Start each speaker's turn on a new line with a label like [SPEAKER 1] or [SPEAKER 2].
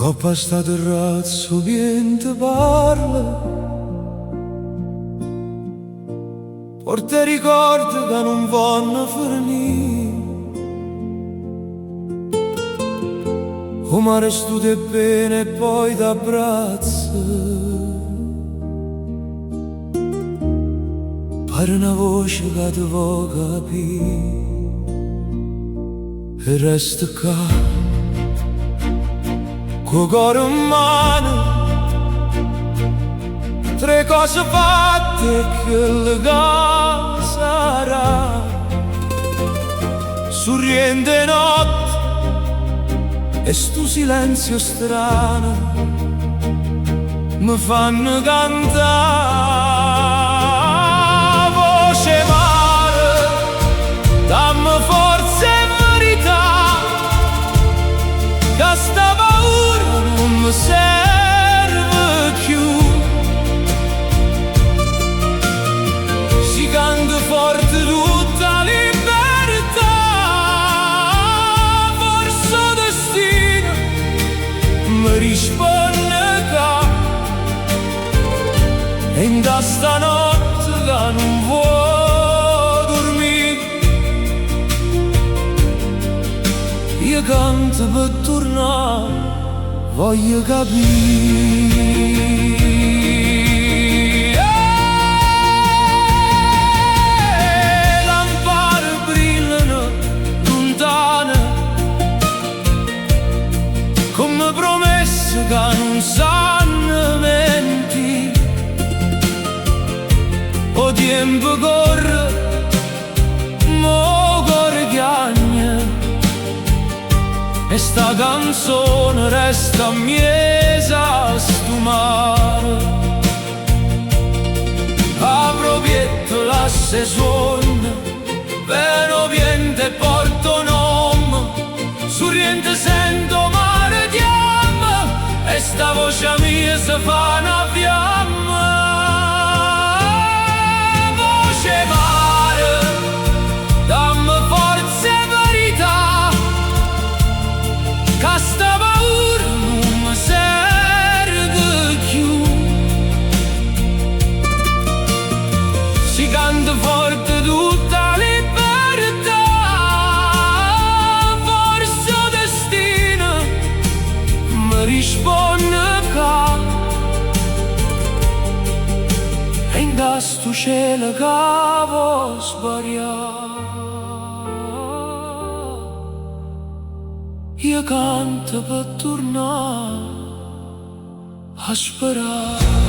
[SPEAKER 1] Ho passato il razzo, niente parla, porta ricordi che non vanno a finire. O mare stude bene e poi t'abbraccia, pare una voce che ti vuoi capire. E resta qua co' cuore in mano, tre cose fatte che le sarà. Sorriente notte e sto silenzio strano mi fanno cantare. Voce mare, dammi forza e verità, che sta paura non mi serve più. Si canta forte tutta libertà, forse destino mi risponde che e in da stanotte che non vuoi dormire. Io canto per tornare, voglio capire. Lampade brillano lontane, come promesse che non sanno mentire. O tempo corre, mo cuore piagne, e sta canzone resta miesa a sto mare. Apro pietto l'asse suona, vero viento e porto nome, sorriente sento mare di amma, e sta voce mia si fa una fiamma. Voce mare, dammi forza e verità, che sta paura non mi serve più. Si canta forte tutta libertà, forse destino mi risponde che e in questo cielo che vuoi sbagliare. Io canto per tornare a sperare.